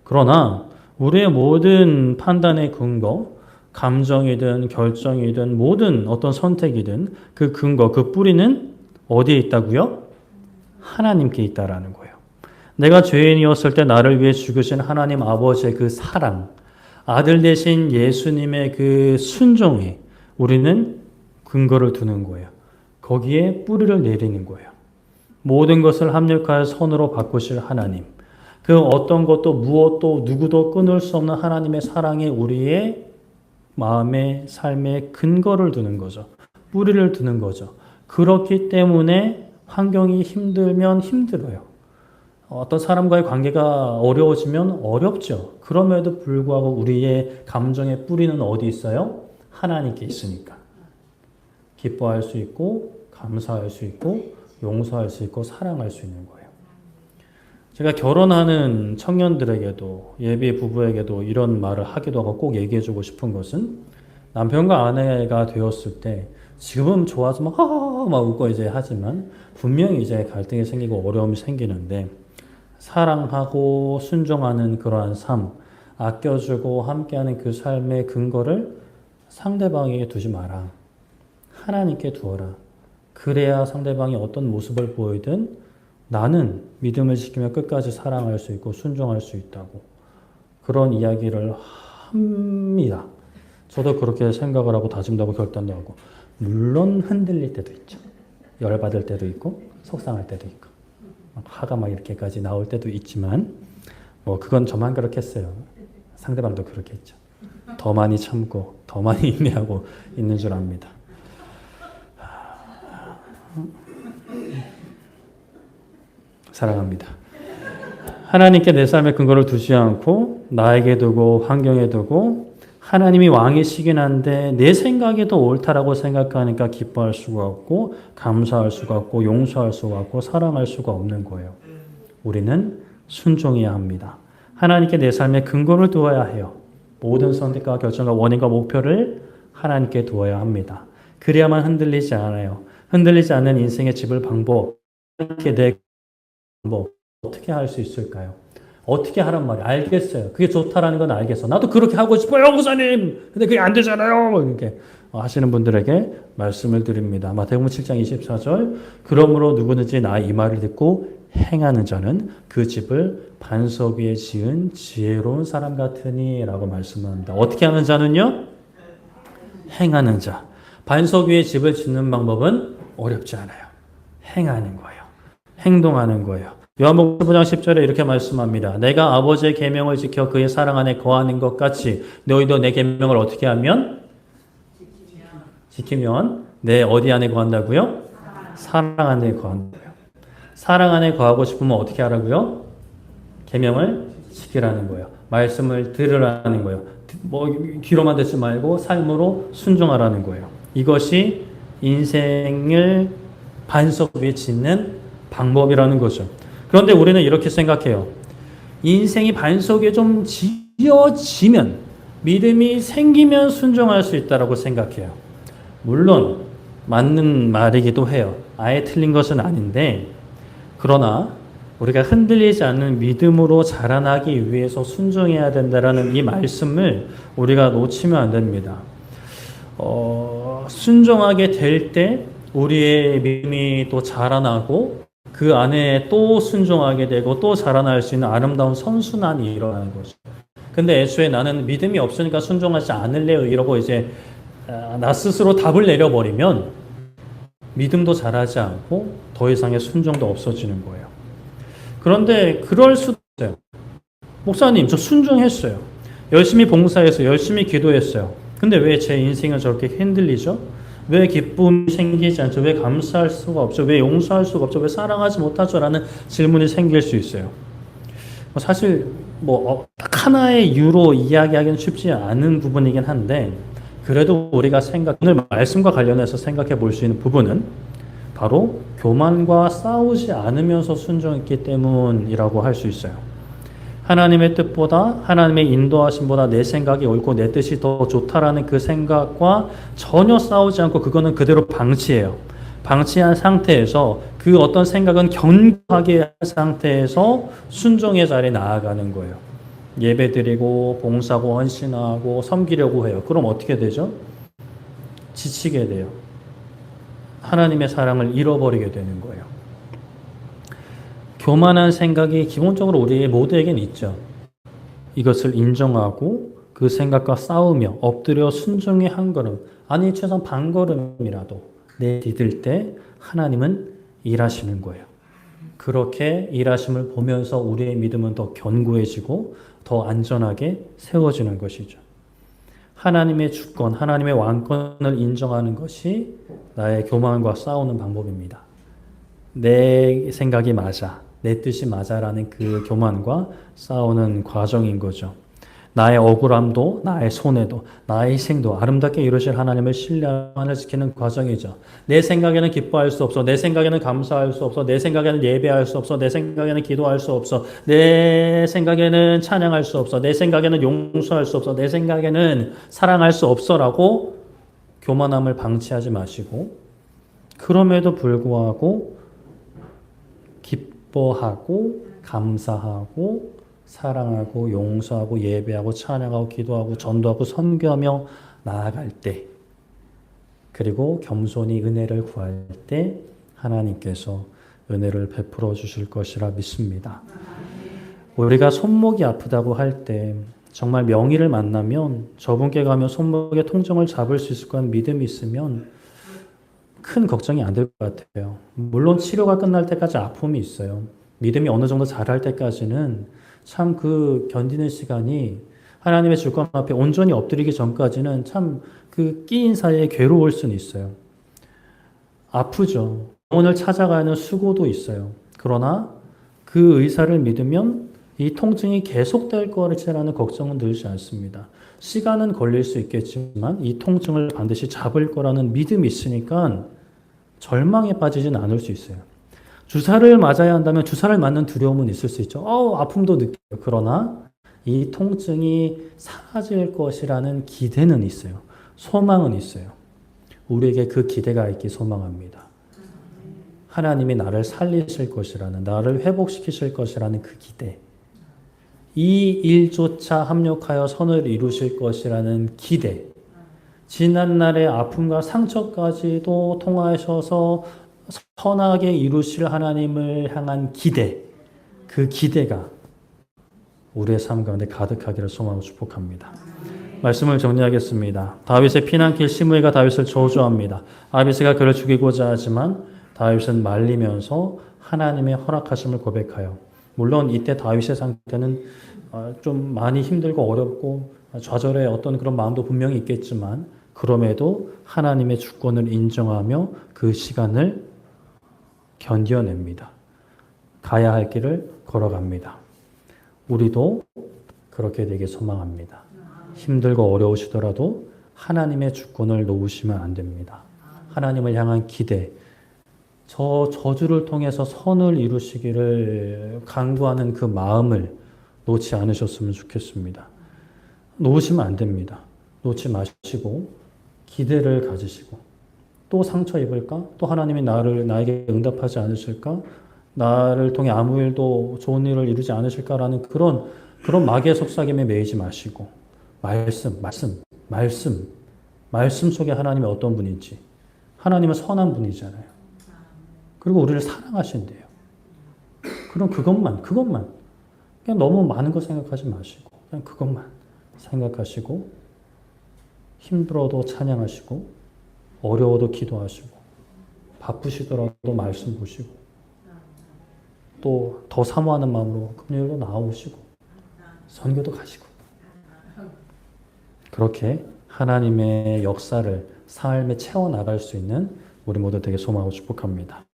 [SPEAKER 1] 그러나 우리의 모든 판단의 근거, 감정이든 결정이든 모든 어떤 선택이든 그 근거, 그 뿌리는 어디에 있다고요? 하나님께 있다라는 거예요. 내가 죄인이었을 때 나를 위해 죽으신 하나님 아버지의 그 사랑, 아들 대신 예수님의 그 순종에 우리는 근거를 두는 거예요. 거기에 뿌리를 내리는 거예요. 모든 것을 합력하여 선으로 바꾸실 하나님, 그 어떤 것도 무엇도 누구도 끊을 수 없는 하나님의 사랑에 우리의 마음의 삶의 근거를 두는 거죠. 뿌리를 두는 거죠. 그렇기 때문에 환경이 힘들면 힘들어요. 어떤 사람과의 관계가 어려워지면 어렵죠. 그럼에도 불구하고 우리의 감정의 뿌리는 어디 있어요? 하나님께 있으니까. 기뻐할 수 있고 감사할 수 있고 용서할 수 있고 사랑할 수 있는 거예요. 제가 결혼하는 청년들에게도 예비 부부에게도 이런 말을 하기도 하고 꼭 얘기해주고 싶은 것은, 남편과 아내가 되었을 때 지금은 좋아서 막 웃고 이제 하지만 분명히 이제 갈등이 생기고 어려움이 생기는데, 사랑하고 순종하는 그러한 삶, 아껴주고 함께하는 그 삶의 근거를 상대방에게 두지 마라. 하나님께 두어라. 그래야 상대방이 어떤 모습을 보이든 나는 믿음을 지키며 끝까지 사랑할 수 있고 순종할 수 있다고, 그런 이야기를 합니다. 저도 그렇게 생각을 하고 다짐도 하고 결단도 하고, 물론 흔들릴 때도 있죠. 열받을 때도 있고 속상할 때도 있고 화가 막 이렇게까지 나올 때도 있지만, 뭐 그건 저만 그렇겠어요. 상대방도 그렇게 했죠. 더 많이 참고 더 많이 인내하고 있는 줄 압니다. 사랑합니다. 하나님께 내 삶의 근거를 두지 않고 나에게 두고 환경에 두고, 하나님이 왕이시긴 한데 내 생각에도 옳다라고 생각하니까 기뻐할 수가 없고 감사할 수가 없고 용서할 수가 없고 사랑할 수가 없는 거예요. 우리는 순종해야 합니다. 하나님께 내 삶의 근거를 두어야 해요. 모든 선택과 결정과 원인과 목표를 하나님께 두어야 합니다. 그래야만 흔들리지 않아요. 흔들리지 않는 인생의 집을 방법, 내 방법 어떻게 할 수 있을까요? 어떻게 하란 말이에요? 알겠어요. 그게 좋다라는 건 알겠어. 나도 그렇게 하고 싶어요, 목사님. 근데 그게 안 되잖아요. 이렇게 하시는 분들에게 말씀을 드립니다. 마태복음 7장 24절. 그러므로 누구든지 나 이 말을 듣고 행하는 자는 그 집을 반석 위에 지은 지혜로운 사람 같으니라고 말씀합니다. 어떻게 하는 자는요? 행하는 자. 반석 위에 집을 짓는 방법은 어렵지 않아요. 행하는 거예요. 행동하는 거예요. 요한복음 15장 10절에 이렇게 말씀합니다. 내가 아버지의 계명을 지켜 그의 사랑 안에 거하는 것 같이 너희도 내 계명을 어떻게 하면? 지키면 내 어디 안에 거한다고요? 사랑 안에 거한다고요. 사랑 안에 거하고 싶으면 어떻게 하라고요? 계명을 지키라는 거예요. 말씀을 들으라는 거예요. 뭐 귀로만 듣지 말고 삶으로 순종하라는 거예요. 이것이 인생을 반석 위에 짓는 방법이라는 거죠. 그런데 우리는 이렇게 생각해요. 인생이 반석 위에 좀 지어지면, 믿음이 생기면 순종할 수 있다고 생각해요. 물론 맞는 말이기도 해요. 아예 틀린 것은 아닌데, 그러나 우리가 흔들리지 않는 믿음으로 자라나기 위해서 순종해야 된다는 이 말씀을 우리가 놓치면 안 됩니다. 순종하게 될 때 우리의 믿음이 또 자라나고 그 안에 또 순종하게 되고 또 자라날 수 있는 아름다운 선순환이 일어나는 거죠. 근데 애초에 나는 믿음이 없으니까 순종하지 않을래요 이러고 이제 나 스스로 답을 내려버리면 믿음도 자라지 않고 더 이상의 순종도 없어지는 거예요. 그런데 그럴 수도 있어요. 목사님, 저 순종했어요. 열심히 봉사했어요. 열심히 기도했어요. 근데 왜 제 인생은 저렇게 흔들리죠? 왜 기쁨이 생기지 않죠? 왜 감사할 수가 없죠? 왜 용서할 수가 없죠? 왜 사랑하지 못하죠? 라는 질문이 생길 수 있어요. 사실 딱 하나의 이유로 이야기하기는 쉽지 않은 부분이긴 한데, 그래도 우리가 오늘 말씀과 관련해서 생각해 볼 수 있는 부분은 바로 교만과 싸우지 않으면서 순종했기 때문이라고 할 수 있어요. 하나님의 뜻보다 하나님의 인도하심보다 내 생각이 옳고 내 뜻이 더 좋다라는 그 생각과 전혀 싸우지 않고 그거는 그대로 방치해요. 방치한 상태에서 그 어떤 생각은 견고하게 한 상태에서 순종의 자리에 나아가는 거예요. 예배드리고 봉사하고 헌신하고 섬기려고 해요. 그럼 어떻게 되죠? 지치게 돼요. 하나님의 사랑을 잃어버리게 되는 거예요. 교만한 생각이 기본적으로 우리 모두에겐 있죠. 이것을 인정하고 그 생각과 싸우며 엎드려 순종의 한 걸음, 아니 최소한 반 걸음이라도 내디딜 때 하나님은 일하시는 거예요. 그렇게 일하심을 보면서 우리의 믿음은 더 견고해지고 더 안전하게 세워지는 것이죠. 하나님의 주권, 하나님의 왕권을 인정하는 것이 나의 교만과 싸우는 방법입니다. 내 생각이 맞아, 내 뜻이 맞아라는 그 교만과 싸우는 과정인 거죠. 나의 억울함도, 나의 손해도, 나의 희생도 아름답게 이루실 하나님을 신뢰하며 지키는 과정이죠. 내 생각에는 기뻐할 수 없어. 내 생각에는 감사할 수 없어. 내 생각에는 예배할 수 없어. 내 생각에는 기도할 수 없어. 내 생각에는 찬양할 수 없어. 내 생각에는 용서할 수 없어. 내 생각에는 사랑할 수 없어라고 교만함을 방치하지 마시고, 그럼에도 불구하고 기뻐하고 감사하고 사랑하고 용서하고 예배하고 찬양하고 기도하고 전도하고 선교하며 나아갈 때, 그리고 겸손히 은혜를 구할 때 하나님께서 은혜를 베풀어 주실 것이라 믿습니다. 우리가 손목이 아프다고 할 때 정말 명의를 만나면 저분께 가면 손목의 통증을 잡을 수 있을 거라는 믿음이 있으면 큰 걱정이 안 될 것 같아요. 물론 치료가 끝날 때까지 아픔이 있어요. 믿음이 어느 정도 자랄 때까지는 참 그 견디는 시간이 하나님의 주권 앞에 온전히 엎드리기 전까지는 참 그 끼인 사이에 괴로울 수는 있어요. 아프죠. 병원을 찾아가는 수고도 있어요. 그러나 그 의사를 믿으면 이 통증이 계속될 것이라는 걱정은 들지 않습니다. 시간은 걸릴 수 있겠지만 이 통증을 반드시 잡을 거라는 믿음이 있으니까 절망에 빠지진 않을 수 있어요. 주사를 맞아야 한다면 주사를 맞는 두려움은 있을 수 있죠. 아픔도 느껴요. 그러나 이 통증이 사라질 것이라는 기대는 있어요. 소망은 있어요. 우리에게 그 기대가 있기 소망합니다. 하나님이 나를 살리실 것이라는, 나를 회복시키실 것이라는 그 기대. 이 일조차 합력하여 선을 이루실 것이라는 기대. 지난날의 아픔과 상처까지도 통하셔서 선하게 이루실 하나님을 향한 기대, 그 기대가 우리의 삶 가운데 가득하기를 소망하고 축복합니다. 말씀을 정리하겠습니다. 다윗의 피난길 시므이가 다윗을 저주합니다. 아비새가 그를 죽이고자 하지만 다윗은 말리면서 하나님의 허락하심을 고백하여, 물론 이때 다윗의 상태는 좀 많이 힘들고 어렵고 좌절의 어떤 그런 마음도 분명히 있겠지만 그럼에도 하나님의 주권을 인정하며 그 시간을 견뎌냅니다. 가야 할 길을 걸어갑니다. 우리도 그렇게 되길 소망합니다. 힘들고 어려우시더라도 하나님의 주권을 놓으시면 안 됩니다. 하나님을 향한 기대, 저 저주를 통해서 선을 이루시기를 간구하는 그 마음을 놓지 않으셨으면 좋겠습니다. 놓으시면 안 됩니다. 놓지 마시고 기대를 가지시고, 또 상처 입을까? 또 하나님이 나에게 응답하지 않으실까? 나를 통해 아무 일도 좋은 일을 이루지 않으실까라는 그런 마귀의 속삭임에 매이지 마시고, 말씀 속에 하나님이 어떤 분인지, 하나님은 선한 분이잖아요. 그리고 우리를 사랑하신대요. 그럼 그것만 그냥 너무 많은 거 생각하지 마시고 그냥 그것만 생각하시고, 힘들어도 찬양하시고 어려워도 기도하시고 바쁘시더라도 말씀 보시고 또 더 사모하는 마음으로 금요일로 나오시고 선교도 가시고, 그렇게 하나님의 역사를 삶에 채워나갈 수 있는 우리 모두 되게 소망하고 축복합니다.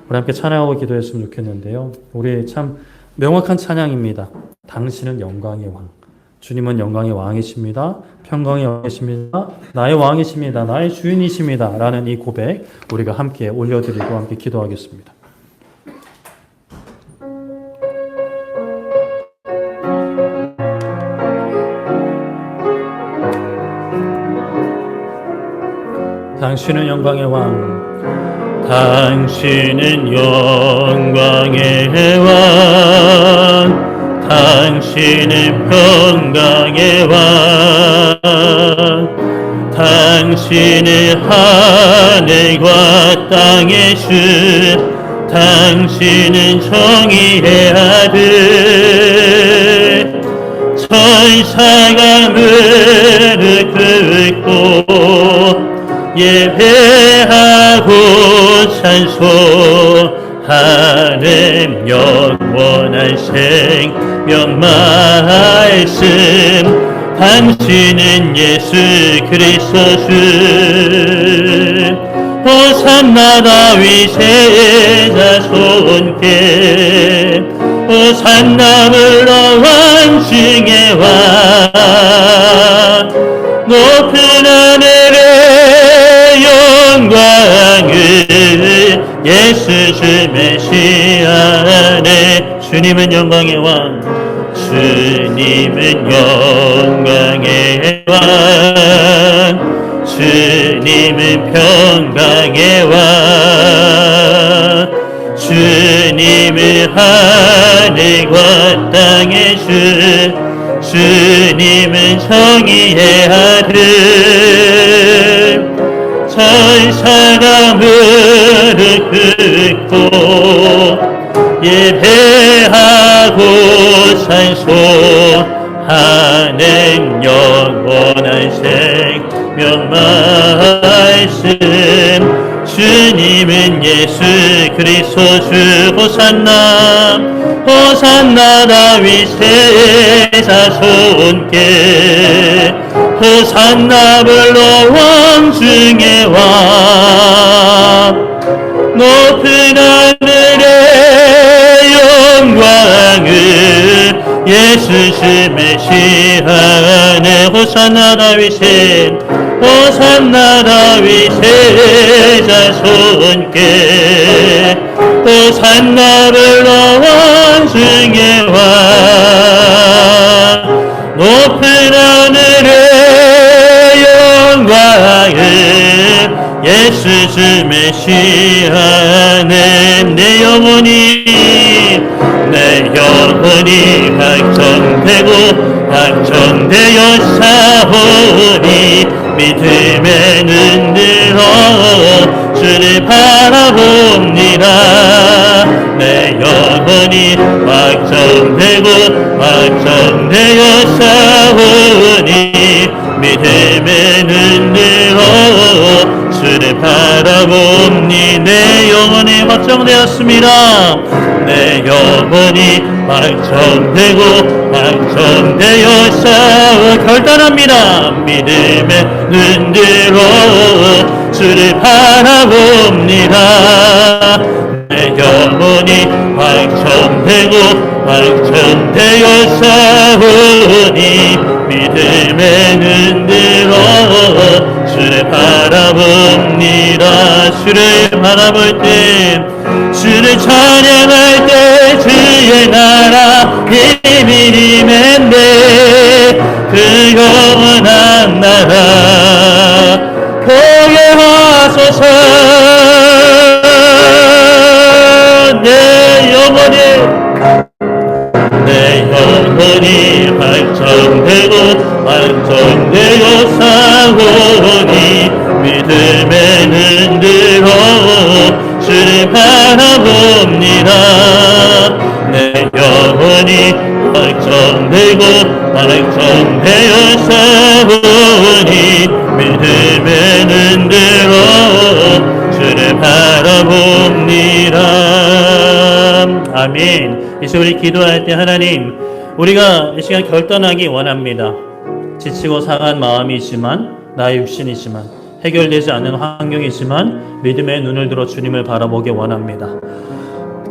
[SPEAKER 1] 우리 함께 찬양하고 기도했으면 좋겠는데요. 우리 참 명확한 찬양입니다. 당신은 영광의 왕, 주님은 영광의 왕이십니다. 평강의 왕이십니다. 나의 왕이십니다. 나의 주인이십니다. 라는 이 고백 우리가 함께 올려드리고 함께 기도하겠습니다. 당신은 영광의 왕, 당신은 영광의 왕, 당신은 평강의 왕, 당신은 하늘과 땅의 주, 당신은 정의의 아들. 천사가 무릎 꿇고 예배하고 찬송하는 영원한 생명 말씀, 당신은 예수 그리스도 주. 호산나 다윗의 자손께, 호산나 물러wan 중의 왕, 높은 하늘의 영광을 예수 주 메시아 안에. 주님은 영광의 왕, 주님은 영광의 왕, 주님은 평강의 왕, 주님은 하늘과 땅의 주, 주님은 정의의 아들. 천사가 무릎 꿇고 예배하고 찬송하는 영원한 생명 말씀, 주님은 예수 그리스도 주. 호산나 호산나 다윗의 자손께, 호산나 불러왕 중의 왕, 높은 하늘의 영광을 예수 주 메시아 안에. 호산나 다윗의, 호산나 다윗의 자손께, 호산나 불러왕 중의 왕, 높은 하늘의 영광을 예수 주 메시아 안에. 내 영혼이 확정되어 싸우니 믿음에 눈들어 주를 바라봅니다. 내 영혼이 확정되어 싸우니 믿음에 눈들어 주를 바라봅니. 내 영혼이 확정되었습니다. 내 영혼이 확정되어 싸워 결단합니다. 믿음에 눈들어 주를 바라봅니다. 내 영혼이 확정되어 싸우니 믿음에 눈들어 주를 바라봅니다. 주를 바라볼 때, 주를 찬양할 때 주의 나라 비밀임인데, 그 영원한 나라 보게 하소서. 내 영혼이 확정되어 싸우니 믿음에 눈들어 주를 바라봅니다. 내 영혼이 확정되어 싸우니 믿음에 눈들어 주를 바라봅니다. 아멘. 이제 우리 기도할 때 하나님, 우리가 이 시간 결단하기 원합니다. 지치고 상한 마음이지만, 나의 육신이지만, 해결되지 않는 환경이지만 믿음의 눈을 들어 주님을 바라보기 원합니다.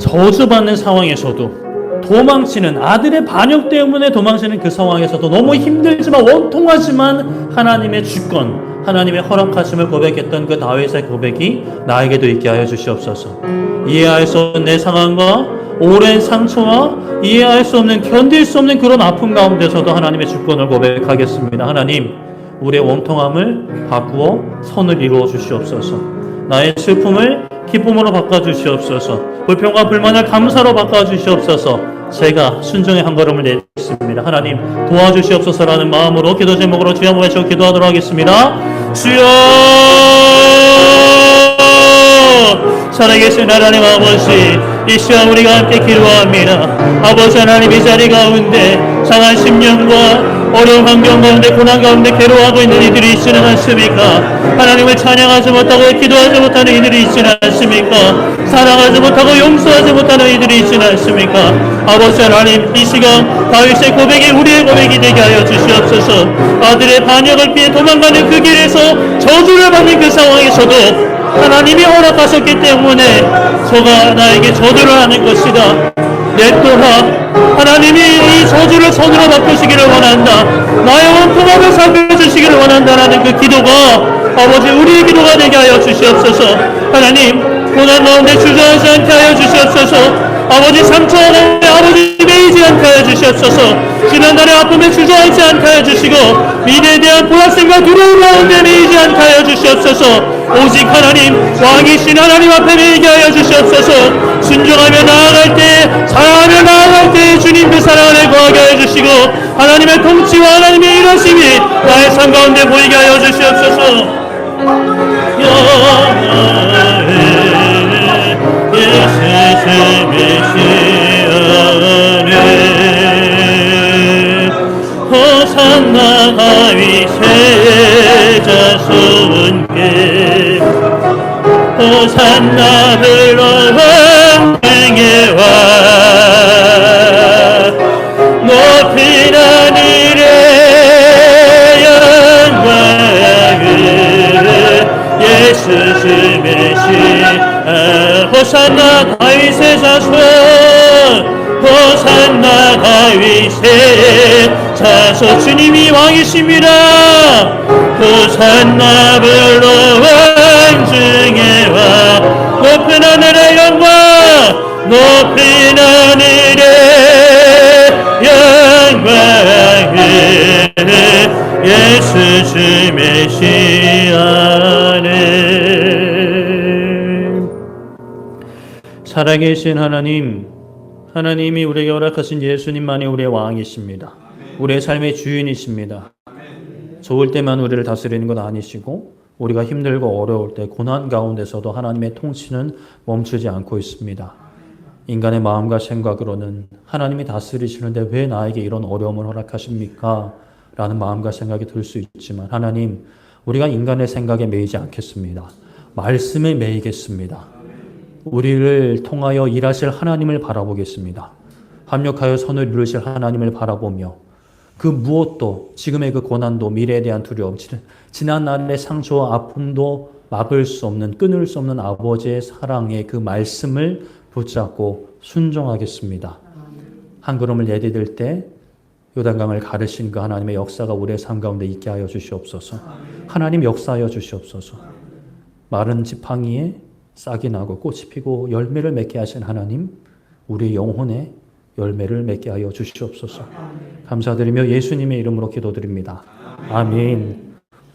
[SPEAKER 1] 저주받는 상황에서도 도망치는 아들의 반역 때문에 도망치는 그 상황에서도 너무 힘들지만 원통하지만 하나님의 주권, 하나님의 허락하심을 고백했던 그 다윗의 고백이 나에게도 있게 하여 주시옵소서. 이해할 수 없는 내 상황과 오랜 상처와 이해할 수 없는, 견딜 수 없는 그런 아픔 가운데서도 하나님의 주권을 고백하겠습니다. 하나님, 우리의 원통함을 바꾸어 선을 이루어 주시옵소서. 나의 슬픔을 기쁨으로 바꿔주시옵소서. 불평과 불만을 감사로 바꿔주시옵소서. 제가 순종의 한 걸음을 내딛습니다. 하나님 도와주시옵소서라는 마음으로 기도 제목으로 주여 한번 외쳐 기도하도록 하겠습니다. 주여, 살아계신 하나님 아버지, 이 시간 우리가 함께 기도합니다. 아버지 하나님, 이 자리 가운데 상한 심령과 어려운 환경 가운데, 고난 가운데 괴로워하고 있는 이들이 있지는 않습니까? 하나님을 찬양하지 못하고 기도하지 못하는 이들이 있지는 않습니까? 사랑하지 못하고 용서하지 못하는 이들이 있지는 않습니까? 아버지 하나님, 이 시간 다윗의 고백이 우리의 고백이 되게 하여 주시옵소서. 아들의 반역을 피해 도망가는 그 길에서 저주를 받는 그 상황에서도 하나님이 허락하셨기 때문에 저가 나에게 저주를 하는 것이다. 내 또한 하나님이 이 저주를 선으로 바꾸시기를 원한다. 나의 원통함을 살펴주시기를 원한다라는 그 기도가 아버지 우리의 기도가 되게 하여 주시옵소서. 하나님, 고난 가운데 주저하지 않게 하여 주시옵소서. 아버지 상처 가운데 아버지 매이지 않게 하여 주시옵소서. 지난날의 아픔에 주저하지 않게 하여 주시고 미래에 대한 불확실과 두려움 가운데 매이지 않게 하여 주시옵소서. 오직 하나님, 왕이신 하나님 앞에 매이게 하여 주시옵소서. 순종하며 나아갈 때, 사랑하며 나아갈 때 주님 그 사랑을 구하게 하여 주시고 하나님의 통치와 하나님의 일하심이 나의 삶 가운데 보이게 하여 주시옵소서. 호산나 다윗의 자손께 호산나 흘러 왕궁에 와 높인 하늘의 영광을 예수 주 메시아. 호산나 다윗의 자손, 호산나 다윗의 자손, 주님이 왕이십니다. 호산나 불러 왕중에 와 높은 하늘의 영광, 높은 하늘의 영광을 예수 주 메시아네. 살아계신 하나님, 하나님이 우리에게 허락하신 예수님만이 우리의 왕이십니다. 우리의 삶의 주인이십니다. 좋을 때만 우리를 다스리는 건 아니시고 우리가 힘들고 어려울 때 고난 가운데서도 하나님의 통치는 멈추지 않고 있습니다. 인간의 마음과 생각으로는 하나님이 다스리시는데 왜 나에게 이런 어려움을 허락하십니까? 라는 마음과 생각이 들 수 있지만 하나님, 우리가 인간의 생각에 매이지 않겠습니다. 말씀에 매이겠습니다. 우리를 통하여 일하실 하나님을 바라보겠습니다. 합력하여 선을 이루실 하나님을 바라보며 그 무엇도, 지금의 그 고난도, 미래에 대한 두려움, 지난날의 상처와 아픔도 막을 수 없는, 끊을 수 없는 아버지의 사랑의 그 말씀을 붙잡고 순종하겠습니다. 한 걸음을 내디딜 때 요단강을 가르신 그 하나님의 역사가 우리의 삶 가운데 있게 하여 주시옵소서. 하나님 역사하여 주시옵소서. 마른 지팡이에 싹이 나고 꽃이 피고 열매를 맺게 하신 하나님, 우리 영혼에 열매를 맺게 하여 주시옵소서. 감사드리며 예수님의 이름으로 기도드립니다. 아멘.